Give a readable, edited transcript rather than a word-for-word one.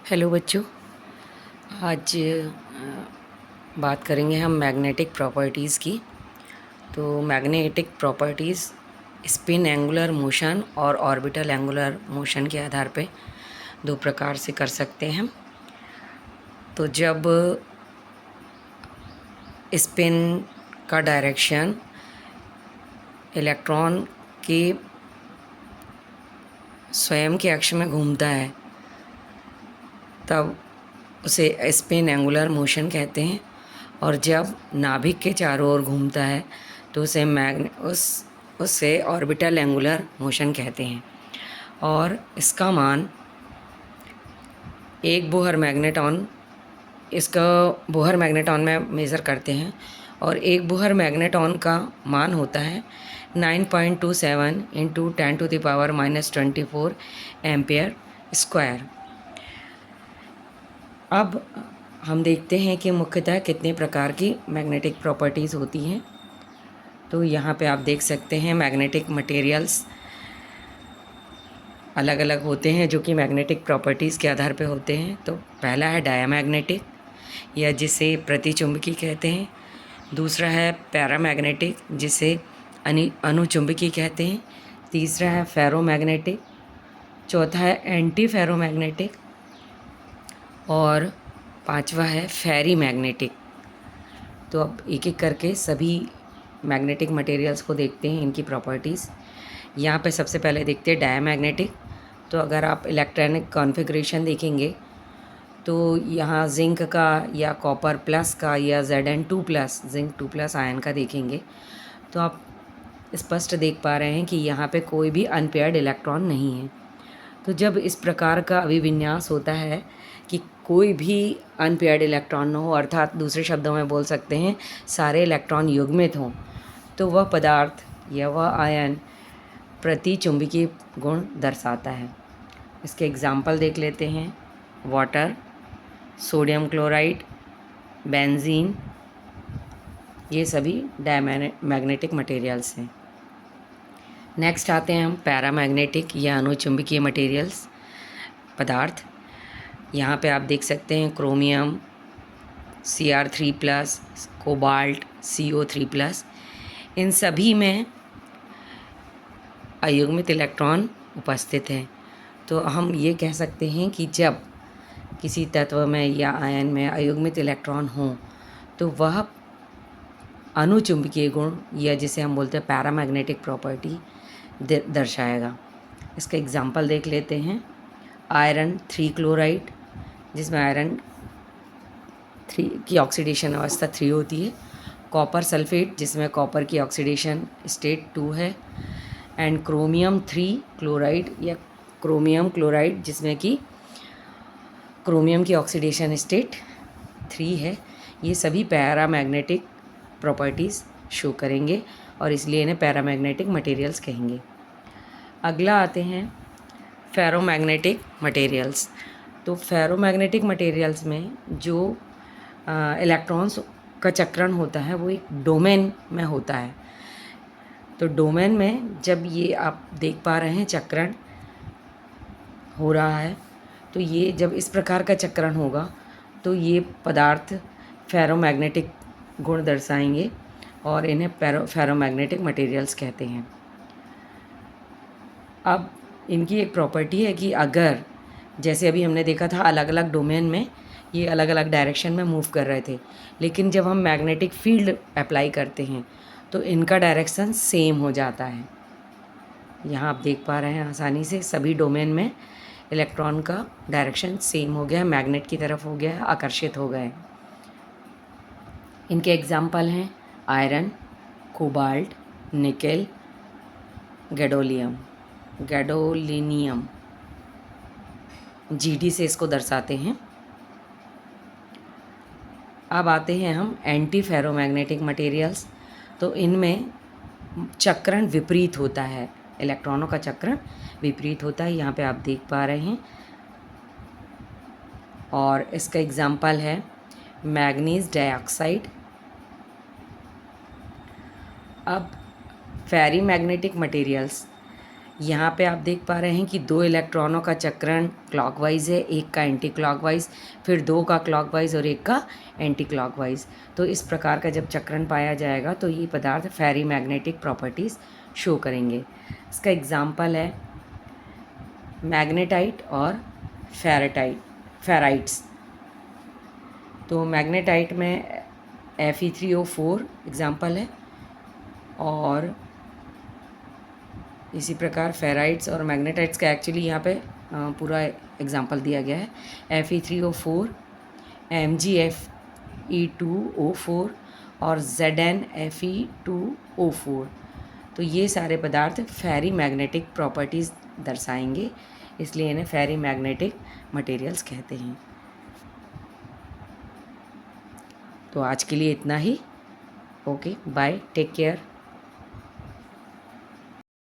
Hello बच्चों। आज बात करेंगे हम मैग्नेटिक प्रॉपर्टीज़ की। तो magnetic properties spin angular motion और ऑर्बिटल एंगुलर मोशन के आधार पे दो प्रकार से कर सकते हैं। तो जब स्पिन का डायरेक्शन इलेक्ट्रॉन के स्वयं के अक्ष में घूमता है तब उसे स्पिन एंगुलर मोशन कहते हैं, और जब नाभिक के चारों ओर घूमता है तो उससे ऑर्बिटल एंगुलर मोशन कहते हैं। और इसका मान एक बोहर मैग्नेटॉन में मेज़र करते हैं, और एक बोहर मैग्नेटॉन का मान होता है 9.27 इंटू 10⁻⁻24 एम्पियर स्क्वायर। अब हम देखते हैं कि मुख्यतः कितने प्रकार की मैग्नेटिक प्रॉपर्टीज़ होती हैं। तो यहाँ पे आप देख सकते हैं मैग्नेटिक मटेरियल्स अलग अलग होते हैं जो कि मैग्नेटिक प्रॉपर्टीज़ के आधार पे होते हैं। तो पहला है डायामैग्नेटिक, या जिसे प्रतिचुंबकी कहते हैं। दूसरा है पैरामैग्नेटिक, जिसे अनुचुंबकी कहते हैं। तीसरा है फेरोमैग्नेटिक। चौथा है एंटी फेरोमैग्नेटिक, और पांचवा है फेरी मैग्नेटिक। तो अब एक एक करके सभी मैग्नेटिक मटेरियल्स को देखते हैं, इनकी प्रॉपर्टीज़। यहाँ पे सबसे पहले देखते हैं डायामैग्नेटिक। तो अगर आप इलेक्ट्रॉनिक कॉन्फ़िगरेशन देखेंगे तो यहाँ जिंक का या कॉपर प्लस का या Zn2+, जिंक 2+ आयन का देखेंगे तो आप स्पष्ट देख पा रहे हैं कि यहाँ पे कोई भी अनपेयर्ड इलेक्ट्रॉन नहीं है। तो जब इस प्रकार का अभिविन्यास होता है कि कोई भी अनपेयर्ड इलेक्ट्रॉन न हो, अर्थात दूसरे शब्दों में बोल सकते हैं सारे इलेक्ट्रॉन युग्मित हों, तो वह पदार्थ या वह आयन प्रतिचुंबकीय गुण दर्शाता है। इसके एग्जाम्पल देख लेते हैं। वाटर, सोडियम क्लोराइड, बेंजीन, ये सभी डायमैग्नेटिक मटेरियल्स हैं। नेक्स्ट आते हैं हम पैरामैग्नेटिक या अनुचुंबकीय मटेरियल्स पदार्थ। यहाँ पे आप देख सकते हैं क्रोमियम, Cr3+, कोबाल्ट, CO3+, इन सभी में अयुग्मित इलेक्ट्रॉन उपस्थित हैं। तो हम ये कह सकते हैं कि जब किसी तत्व में या आयन में अयुग्मित इलेक्ट्रॉन हों तो वह अनुचुंबकीय गुण, या जिसे हम बोलते हैं पैरामैग्नेटिक प्रॉपर्टी, दर्शाएगा। इसका एग्जाम्पल देख लेते हैं। आयरन 3 क्लोराइड, जिसमें आयरन 3 की ऑक्सीडेशन अवस्था 3 होती है। कॉपर सल्फेट, जिसमें कॉपर की ऑक्सीडेशन स्टेट 2 है। एंड क्रोमियम 3 क्लोराइड या क्रोमियम क्लोराइड, जिसमें कि क्रोमियम की ऑक्सीडेशन स्टेट 3 है। ये सभी पैरामैग्नेटिक प्रॉपर्टीज़ शो करेंगे और इसलिए इन्हें पैरामैग्नेटिक मटेरियल्स कहेंगे। अगला आते हैं फेरोमैग्नेटिक मटेरियल्स। तो फेरोमैग्नेटिक मटेरियल्स में जो इलेक्ट्रॉन्स का चक्रण होता है वो एक डोमेन में होता है। तो डोमेन में जब ये आप देख पा रहे हैं चक्रण हो रहा है, तो ये जब इस प्रकार का चक्रण होगा तो ये पदार्थ फेरोमैग्नेटिक गुण दर्शाएंगे और इन्हें फेरोमैग्नेटिक मटेरियल्स कहते हैं। अब इनकी एक प्रॉपर्टी है कि अगर, जैसे अभी हमने देखा था अलग अलग डोमेन में ये अलग अलग डायरेक्शन में मूव कर रहे थे, लेकिन जब हम मैग्नेटिक फील्ड अप्लाई करते हैं तो इनका डायरेक्शन सेम हो जाता है। यहाँ आप देख पा रहे हैं आसानी से सभी डोमेन में इलेक्ट्रॉन का डायरेक्शन सेम हो गया है, मैग्नेट की तरफ हो गया है, आकर्षित हो गए। इनके एग्जाम्पल हैं iron, cobalt, nickel, gadolinium, Gd से इसको दर्शाते हैं। अब आते हैं हम एंटी फेरोमैग्नेटिक मटेरियल्स। तो इनमें चक्रण विपरीत होता है, इलेक्ट्रॉनों का चक्रण विपरीत होता है, यहाँ पे आप देख पा रहे हैं। और इसका एग्जाम्पल है मैग्नीज डाइऑक्साइड। अब फेरी मैग्नेटिक मटेरियल्स, यहाँ पे आप देख पा रहे हैं कि 2 इलेक्ट्रॉनों का चक्रण क्लॉकवाइज है, एक का एंटी क्लॉकवाइज, फिर 2 का क्लॉकवाइज और एक का एंटी क्लॉकवाइज। तो इस प्रकार का जब चक्रण पाया जाएगा तो ये पदार्थ फेरी मैग्नेटिक प्रॉपर्टीज़ शो करेंगे। इसका एग्जाम्पल है मैग्नेटाइट और फेराइट्स। तो मैग्नेटाइट में Fe3O4 एग्जाम्पल है, और इसी प्रकार फेराइट्स और मैग्नेटाइट्स का एक्चुअली यहाँ पे पूरा एग्जाम्पल दिया गया है। Fe3O4, MgFe2O4 और ZnFe2O4। तो ये सारे पदार्थ फेरी मैग्नेटिक प्रॉपर्टीज़ दर्शाएंगे, इसलिए इन्हें फेरी मैग्नेटिक मटेरियल्स कहते हैं। तो आज के लिए इतना ही। Okay, bye, take care.